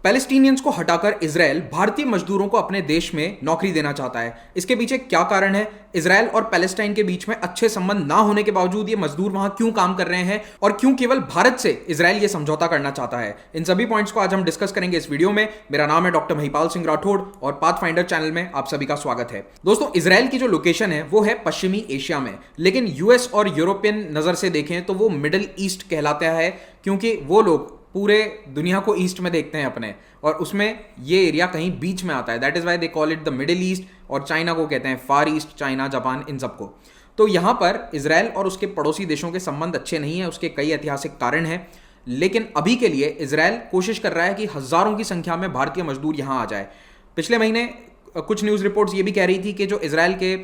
Palestinians को हटाकर Israel भारतीय मजदूरों को अपने देश में नौकरी देना चाहता है। इसके पीछे क्या कारण है? इजराइल और पैलेस्टाइन के बीच में अच्छे संबंध ना होने के बावजूद ये मजदूर वहां क्यों काम कर रहे हैं और क्यों केवल भारत से इजराइल ये समझौता करना चाहता है? इन सभी पॉइंट्स को आज हम डिस्कस करेंगे इस वीडियो में। मेरा नाम है डॉक्टर महिपाल सिंह राठौड़ और पाथफाइंडर चैनल में आप सभी का स्वागत है। दोस्तों, इजराइल की जो लोकेशन है वो है पश्चिमी एशिया में, लेकिन यूएस और यूरोपियन नजर से देखें तो वो मिडिल ईस्ट कहलाता है, क्योंकि वो लोग पूरे दुनिया को ईस्ट में देखते हैं अपने, और उसमें ये एरिया कहीं बीच में आता है। That is why they call it the middle east, और चाइना को कहते हैं फार ईस्ट, चाइना, जापान, इन सबको। तो यहाँ पर इजराइल और उसके पड़ोसी देशों के संबंध अच्छे नहीं है। उसके कई ऐतिहासिक कारण हैं, लेकिन अभी के लिए इजराइल कोशिश कर रहा है कि हजारों की संख्या में भारतीय मजदूर यहाँ आ जाए। पिछले महीने कुछ न्यूज़ रिपोर्ट्स ये भी कह रही थी कि जो इजराइल के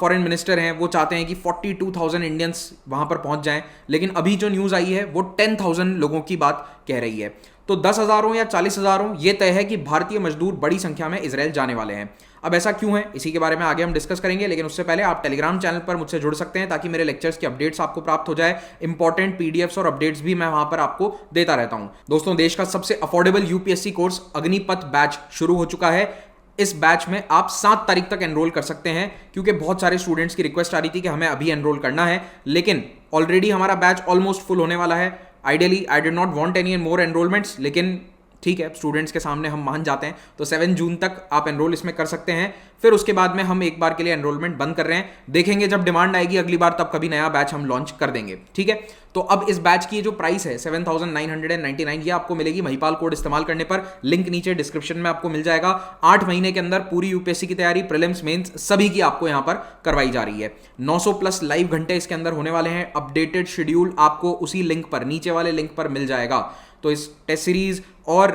फॉरेन मिनिस्टर हैं वो चाहते हैं कि 42,000 इंडियंस वहाँ पर पहुँच जाएं, लेकिन अभी जो न्यूज़ आई है वो 10,000 लोगों की बात कह रही है। तो 10,000 हो या 40,000 हो, ये तय है कि भारतीय मजदूर बड़ी संख्या में इजराइल जाने वाले हैं। अब ऐसा क्यों है, इसी के बारे में आगे हम डिस्कस करेंगे, लेकिन उससे पहले आप टेलीग्राम चैनल पर मुझसे जुड़ सकते हैं ताकि मेरे लेक्चर्स की अपडेट्स आपको प्राप्त हो जाए। इंपॉर्टेंट पीडीएफ्स और अपडेट्स भी मैं वहां पर आपको देता रहता हूं। दोस्तों, देश का सबसे affordable UPSC course Agnipath batch शुरू हो चुका है। इस बैच में आप 7 तारीख तक एनरोल कर सकते हैं, क्योंकि बहुत सारे स्टूडेंट्स की रिक्वेस्ट आ रही थी कि हमें अभी एनरोल करना है, लेकिन ऑलरेडी हमारा बैच ऑलमोस्ट फुल होने वाला है। Ideally I did not want any more enrolments, लेकिन ठीक है, स्टूडेंट्स के सामने हम मान जाते हैं। तो 7 जून तक आप एनरोल इसमें कर सकते हैं। फिर उसके बाद में हम एक बार के लिए एनरोलमेंट बंद कर रहे हैं। देखेंगे जब डिमांड आएगी अगली बार, तब कभी नया बैच हम लॉन्च कर देंगे। ठीक है, तो अब इस बैच की जो प्राइस है 7,999, ये आपको मिलेगी महिपाल कोड इस्तेमाल करने पर। लिंक नीचे डिस्क्रिप्शन में आपको मिल जाएगा। 8 महीने के अंदर पूरी यूपीएससी की तैयारी, प्रीलिम्स, मेंस सभी की आपको यहाँ पर करवाई जा रही है। 900 प्लस लाइव घंटे इसके अंदर होने वाले हैं। अपडेटेड शेड्यूल आपको उसी लिंक पर, नीचे वाले लिंक पर मिल जाएगा। तो इस टेस्ट सीरीज और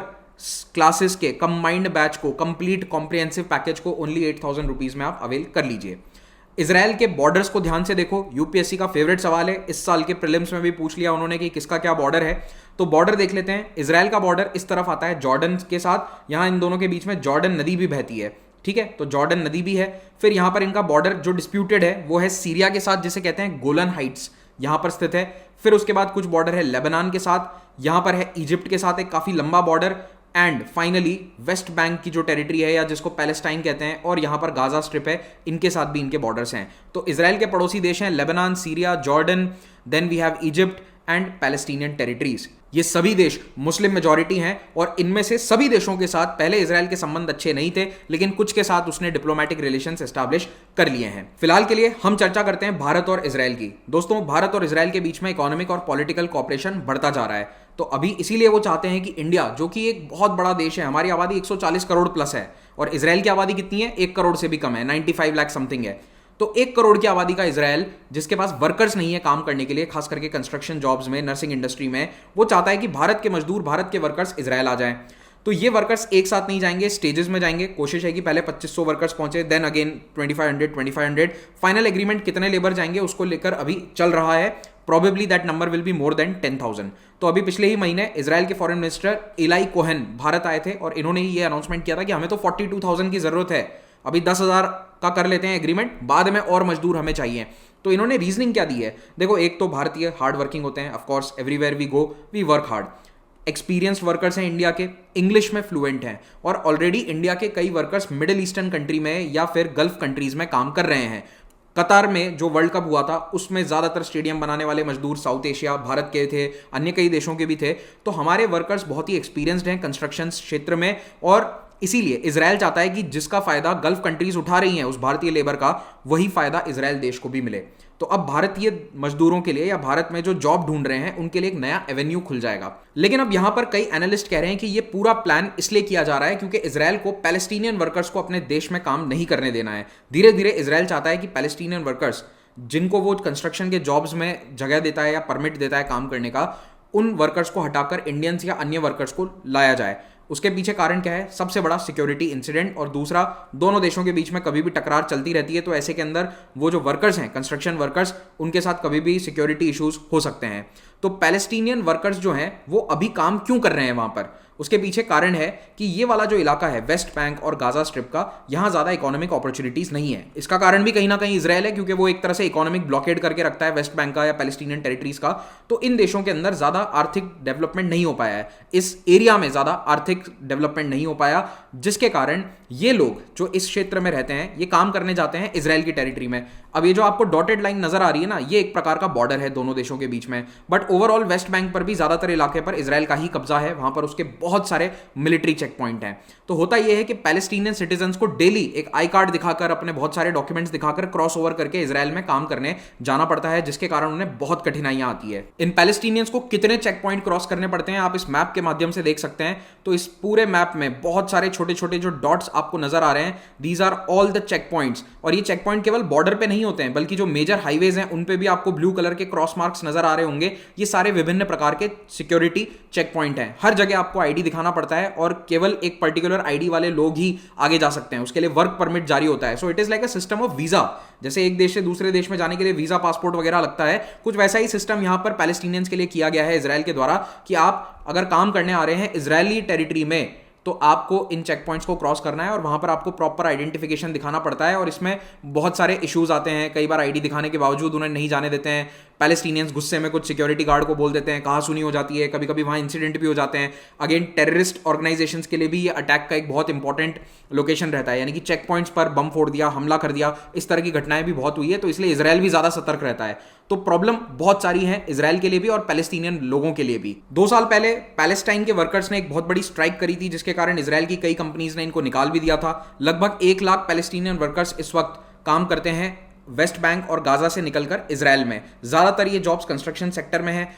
क्लासेस के कंबाइंड बैच को, कंप्लीट कॉम्प्रिहेंसिव पैकेज को ओनली 8,000 रुपीज में आप अवेल कर लीजिए। इजराइल के बॉर्डर्स को ध्यान से देखो। यूपीएससी का फेवरेट सवाल है, इस साल के प्रीलिम्स में भी पूछ लिया उन्होंने कि किसका क्या बॉर्डर है। तो बॉर्डर देख लेते हैं। इजराइल का बॉर्डर इस तरफ आता है जॉर्डन के साथ। यहां इन दोनों के बीच में जॉर्डन नदी भी बहती है। ठीक है, तो जॉर्डन नदी भी है। फिर यहां पर इनका बॉर्डर जो डिस्प्यूटेड है वो है सीरिया के साथ, जिसे कहते हैं गोलन हाइट्स, यहां पर स्थित है। फिर उसके बाद कुछ बॉर्डर है लेबनान के साथ, यहां पर है इजिप्ट के साथ एक काफी लंबा border, and finally West Bank की जो टेरिटरी है या जिसको पैलेस्टाइन कहते हैं, और यहां पर गाजा स्ट्रिप है, इनके साथ भी इनके बॉर्डर्स हैं। तो इजराइल के पड़ोसी देश हैं Lebanon, Syria, Jordan, then we have Egypt and Palestinian territories. ये सभी देश मुस्लिम मेजॉरिटी हैं, और इनमें से सभी देशों के साथ पहले इजराइल के संबंध अच्छे नहीं थे, लेकिन कुछ के साथ उसने डिप्लोमेटिक रिलेशंस एस्टैब्लिश कर लिए हैं। फिलहाल के लिए हम चर्चा करते हैं भारत और इजराइल की। दोस्तों, भारत और इजराइल के बीच में इकोनॉमिक और पॉलिटिकल कॉपरेशन बढ़ता जा रहा है। तो अभी इसीलिए वो चाहते हैं कि इंडिया, जो कि एक बहुत बड़ा देश है, हमारी आबादी 140 करोड़ प्लस है, और इजराइल की आबादी कितनी है? 1 करोड़ से भी कम है, 95 लाख समथिंग है। तो 1 करोड़ की आबादी का इजराइल, जिसके पास वर्कर्स नहीं है काम करने के लिए, खास करके कंस्ट्रक्शन जॉब्स में, नर्सिंग इंडस्ट्री में, वो चाहता है कि भारत के मजदूर, भारत के वर्कर्स इजराइल आ जाएं। तो ये वर्कर्स एक साथ नहीं जाएंगे, स्टेजेस में जाएंगे। कोशिश है कि पहले 2,500 वर्कर्स पहुंचे, देन अगेन 2,500। फाइनल एग्रीमेंट कितने लेबर जाएंगे उसको लेकर अभी चल रहा है। Probably that number will be more than 10,000। तो अभी पिछले ही महीने इजराइल के foreign minister ally Cohen Bharat आए थे, और इन्होंने ये अनाउंसमेंट किया था कि हमें तो 42,000 की जरूरत है, अभी 10,000 का कर लेते हैं एग्रीमेंट, बाद में और मजदूर हमें चाहिए। तो इन्होंने रीजनिंग क्या दी है? देखो, एक तो भारतीय हार्ड वर्किंग होते हैं, of course everywhere we go we work hard. Experienced workers हैं इंडिया के, इंग्लिश में फ्लुएंट हैं, और ऑलरेडी इंडिया के कई वर्कर्स मिडिल ईस्टर्न कंट्री में या फिर गल्फ कंट्रीज में काम कर रहे हैं। कतार में जो वर्ल्ड कप हुआ था उसमें ज़्यादातर स्टेडियम बनाने वाले मजदूर साउथ एशिया, भारत के थे, अन्य कई देशों के भी थे। तो हमारे वर्कर्स बहुत ही एक्सपीरियंस्ड हैं कंस्ट्रक्शन क्षेत्र में, और इसीलिए इजराइल चाहता है कि जिसका फायदा गल्फ कंट्रीज उठा रही हैं उस भारतीय लेबर का, वही फायदा इजराइल देश को भी मिले। तो अब भारतीय मजदूरों के लिए या भारत में जो जॉब ढूंढ रहे हैं उनके लिए एक नया एवेन्यू खुल जाएगा। लेकिन अब यहां पर कई एनालिस्ट कह रहे हैं कि ये पूरा प्लान इसलिए किया जा रहा है क्योंकि इजराइल को पैलेस्टीनियन वर्कर्स को अपने देश में काम नहीं करने देना है। धीरे धीरे इजराइल चाहता है कि पैलेस्टीनियन वर्कर्स, जिनको वो कंस्ट्रक्शन के जॉब्स में जगह देता है या परमिट देता है काम करने का, उन वर्कर्स को हटाकर इंडियंस या अन्य वर्कर्स को लाया जाए। उसके पीछे कारण क्या है? सबसे बड़ा सिक्योरिटी इंसिडेंट, और दूसरा दोनों देशों के बीच में कभी भी टकरार चलती रहती है, तो ऐसे के अंदर वो जो वर्कर्स हैं, कंस्ट्रक्शन वर्कर्स, उनके साथ कभी भी सिक्योरिटी इश्यूज हो सकते हैं। तो पैलेस्टीनियन वर्कर्स जो हैं वो अभी काम क्यों कर रहे हैं वहां पर? उसके पीछे कारण है कि ये वाला जो इलाका है वेस्ट बैंक और गाजा स्ट्रिप का, यहां ज्यादा इकोनॉमिक अपॉर्चुनिटीज नहीं है। इसका कारण भी कहीं ना कहीं इजराइल है, क्योंकि वो एक तरह से इकोनॉमिक ब्लॉकेड करके रखता है वेस्ट बैंक का या पैलेस्टीनियन टेरिटरीज का। तो इन देशों के अंदर ज्यादा आर्थिक डेवलपमेंट नहीं हो पाया है, इस एरिया में ज्यादा आर्थिक डेवलपमेंट नहीं हो पाया, जिसके कारण ये लोग जो इस क्षेत्र में रहते हैं ये काम करने जाते हैं इजराइल की टेरिटरी में। अब ये जो आपको डॉटेड लाइन नजर आ रही है ना, ये एक प्रकार का बॉर्डर है दोनों देशों के बीच में। बट ओवरऑल वेस्ट बैंक पर भी ज्यादातर इलाके पर इजराइल का ही कब्जा है, वहां पर उसके बहुत सारे मिलिट्री चेक पॉइंट हैं। तो होता यह है कि पैलेस्टीनियन सिटीजन्स को डेली एक आई कार्ड दिखाकर, अपने बहुत सारे डॉक्यूमेंट्स दिखाकर क्रॉस ओवर करके इजराइल में काम करने जाना पड़ता है, जिसके कारण उन्हें बहुत कठिनाइयां आती है। इन पैलेस्टीनियंस को कितने चेक पॉइंट क्रॉस करने पड़ते हैं आप इस मैप के माध्यम से देख सकते हैं। तो इस पूरे मैप में बहुत सारे छोटे छोटे जो डॉट्स आपको नजर आ रहे हैं, these are all the check points. और ये चेक पॉइंट केवल बॉर्डर पे नहीं होते हैं, बल्कि जो मेजर हाईवेज हैं उन पे भी आपको ब्लू कलर के क्रॉस मार्क्स नजर आ रहे होंगे। ये सारे विभिन्न प्रकार के सिक्योरिटी चेक पॉइंट हैं। हर जगह आपको आईडी दिखाना पड़ता है और केवल एक पर्टिकुलर आईडी वाले लोग ही आगे जा सकते हैं, उसके लिए वर्क परमिट जारी होता है। So it is like a system of visa. जैसे एक देश से दूसरे देश में जाने के लिए वीजा पासपोर्ट वगैरह लगता है, कुछ वैसा ही सिस्टम यहां पर पैलेस्टीनियंस के लिए किया गया है इजराइल के द्वारा, कि आप अगर काम करने आ रहे हैं इजरायली टेरिटरी में तो आपको इन चेक पॉइंट्स को क्रॉस करना है और वहां पर आपको प्रॉपर आइडेंटिफिकेशन दिखाना पड़ता है। और इसमें बहुत सारे इश्यूज आते हैं, कई बार आईडी दिखाने के बावजूद उन्हें नहीं जाने देते हैं। पैलेस्टीनियंस गुस्से में कुछ सिक्योरिटी गार्ड को बोल देते हैं, कहा सुनी हो जाती है, कभी कभी वहां इंसिडेंट भी हो जाते हैं। अगेन टेररिस्ट ऑर्गेनाइजेशंस के लिए भी ये अटैक का एक बहुत इंपॉर्टेंट लोकेशन रहता है, यानी कि चेक पॉइंट्स पर बम फोड़ दिया, हमला कर दिया, इस तरह की घटनाएं भी बहुत हुई है। तो इसलिए इजराइल भी ज्यादा सतर्क रहता है। तो प्रॉब्लम बहुत सारी है इजराइल के लिए भी और पैलेस्टीनियन लोगों के लिए भी। 2 साल पहले पैलेस्टाइन के वर्कर्स ने एक बहुत बड़ी स्ट्राइक करी थी, जिसके कारण इजराइल की कई कंपनीज ने इनको निकाल भी दिया था। लगभग 1 लाख पैलेस्टीनियन वर्कर्स इस वक्त काम करते हैं वेस्ट बैंक और गाजा से निकलकर इजराइल में। ज्यादातर ये जॉब्स कंस्ट्रक्शन सेक्टर में है।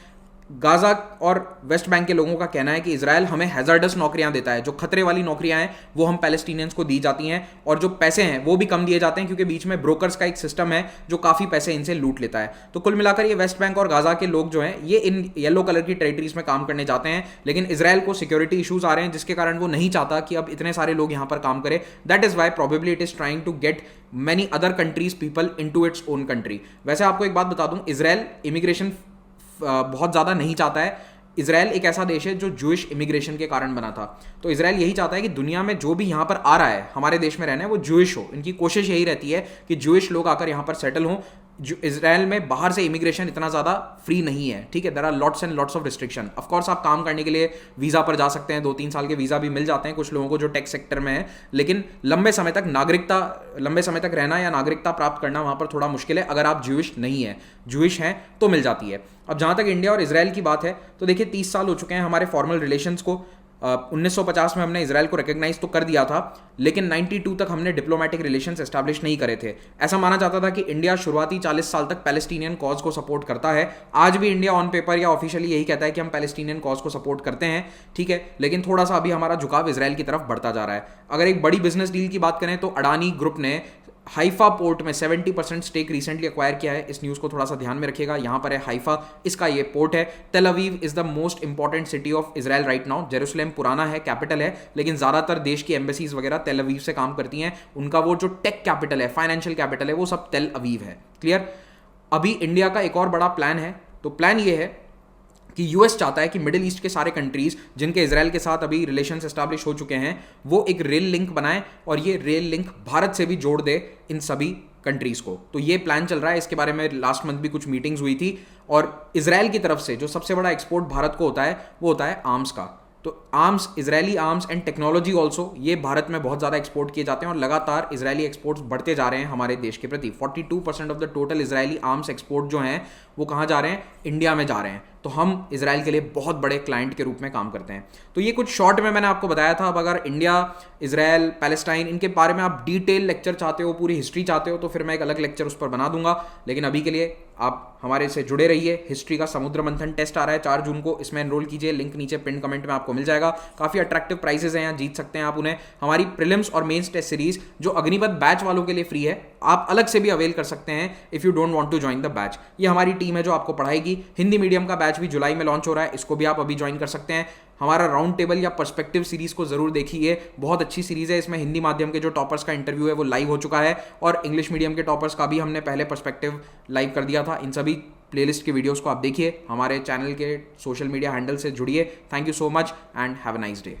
गाजा और वेस्ट बैंक के लोगों का कहना है कि इजराइल हमें हैजर्डस नौकरियां देता है, जो खतरे वाली नौकरियां हैं वो हम पैलेस्टीनियंस को दी जाती हैं, और जो पैसे हैं वो भी कम दिए जाते हैं, क्योंकि बीच में ब्रोकर्स का एक सिस्टम है जो काफी पैसे इनसे लूट लेता है। तो कुल मिलाकर ये वेस्ट बैंक और गाजा के लोग जो हैं ये इन येलो कलर की टेरिटरीज में काम करने जाते हैं, लेकिन इजराइल को सिक्योरिटी इशूज आ रहे हैं, जिसके कारण वो नहीं चाहता कि अब इतने सारे लोग यहां पर काम करें। That is why probably it is trying to get many other countries people into its own country। वैसे आपको एक बात बता दूं, इजराइल इमिग्रेशन बहुत ज़्यादा नहीं चाहता है। इजराइल एक ऐसा देश है जो जूइश इमिग्रेशन के कारण बना था। तो इजराइल यही चाहता है कि दुनिया में जो भी यहाँ पर आ रहा है हमारे देश में रहना है वो जूइश हो। इनकी कोशिश यही रहती है कि जूइश लोग आकर यहाँ पर सेटल हों। जो इजराइल में बाहर से इमिग्रेशन इतना ज़्यादा फ्री नहीं है, ठीक है। There are lots and lots of restriction. Of course आप काम करने के लिए वीज़ा पर जा सकते हैं, 2-3 साल के वीज़ा भी मिल जाते हैं कुछ लोगों को जो टेक सेक्टर में है, लेकिन लंबे समय तक रहना या नागरिकता प्राप्त करना वहाँ पर थोड़ा मुश्किल है अगर आप जूइश नहीं है। जूइश हैं तो मिल जाती है। अब जहाँ तक इंडिया और इजराइल की बात है तो देखिए 30 साल हो चुके हैं हमारे फॉर्मल रिलेशंस को। 1950 में हमने इजराइल को रिकॉग्नाइज तो कर दिया था, लेकिन 92 तक हमने डिप्लोमेटिक रिलेशंस एस्टैब्लिश नहीं करे थे। ऐसा माना जाता था कि इंडिया शुरुआती 40 साल तक पैलेस्टीनियन कॉज को सपोर्ट करता है। आज भी इंडिया ऑन पेपर या ऑफिशियली यही कहता है कि हम पैलेस्टीनियन कॉज को सपोर्ट करते हैं, ठीक है, लेकिन थोड़ा सा अभी हमारा झुकाव इजराइल की तरफ बढ़ता जा रहा है। अगर एक बड़ी बिजनेस डील की बात करें तो अडानी ग्रुप ने हाइफा पोर्ट में 70% स्टेक रिसेंटली एक्वायर किया है। इस न्यूज़ को थोड़ा सा ध्यान में रखिएगा। यहाँ पर है हाइफा, इसका ये पोर्ट है। तेल Aviv is the most important city of Israel right now. Jerusalem पुराना है, कैपिटल है, लेकिन ज़्यादातर देश की एम्बेसीज वगैरह तेल अवीव से काम करती हैं। उनका वो जो टेक कैपिटल है, फाइनेंशियल कैपिटल है, वो सब तेल अवीव है। क्लियर। अभी इंडिया का एक और बड़ा प्लान है। तो प्लान ये है कि यूएस चाहता है कि मिडिल ईस्ट के सारे कंट्रीज जिनके इजराइल के साथ अभी रिलेशंस एस्टैब्लिश हो चुके हैं वो एक रेल लिंक बनाएं और ये रेल लिंक भारत से भी जोड़ दे इन सभी कंट्रीज को। तो ये प्लान चल रहा है। इसके बारे में लास्ट मंथ भी कुछ मीटिंग्स हुई थी। और इजराइल की तरफ से जो सबसे बड़ा एक्सपोर्ट भारत को होता है वो होता है आर्म्स का। तो arms, Israeli arms and technology also, ये भारत में बहुत ज़्यादा एक्सपोर्ट किए जाते हैं और लगातार इजरायली एक्सपोर्ट्स बढ़ते जा रहे हैं हमारे देश के प्रति। 42% of the total Israeli arms export जो हैं वो कहाँ जा रहे हैं? इंडिया में जा रहे हैं। तो हम इजराइल के लिए बहुत बड़े क्लाइंट के रूप में काम करते हैं। तो ये कुछ शॉर्ट में मैंने आपको बताया था। अब अगर इंडिया, इजराइल, पैलेस्टाइन, इनके बारे में आप डिटेल लेक्चर चाहते हो, पूरी हिस्ट्री चाहते हो, तो फिर मैं एक अलग लेक्चर उस पर बना दूंगा। लेकिन अभी के लिए आप हमारे से जुड़े रहिए। हिस्ट्री का समुद्र मंथन टेस्ट आ रहा है 4 जून को, इसमें एनरोल कीजिए। लिंक नीचे पिन कमेंट में आपको मिल जाएगा। काफ़ी अट्रैक्टिव प्राइजेस हैं यहाँ, जीत सकते हैं आप उन्हें। हमारी प्रीलिम्स और मेंस टेस्ट सीरीज जो अग्निपथ बैच वालों के लिए फ्री है, आप अलग से भी अवेल कर सकते हैं if you don't want to join the batch. ये हमारी टीम है जो आपको पढ़ाएगी। हिंदी मीडियम का बैच भी जुलाई में लॉन्च हो रहा है, इसको भी आप अभी ज्वाइन कर सकते हैं। हमारा राउंड टेबल या पर्सपेक्टिव सीरीज को जरूर देखिए, बहुत अच्छी सीरीज है। इसमें हिंदी माध्यम के जो टॉपर्स का इंटरव्यू है वो लाइव हो चुका है, और इंग्लिश मीडियम के टॉपर्स का भी हमने पहले पर्सपेक्टिव लाइव कर दिया था। इन सभी प्लेलिस्ट के वीडियोस को आप देखिए, हमारे चैनल के सोशल मीडिया हैंडल से जुड़िए। Thank you so much and have a nice day.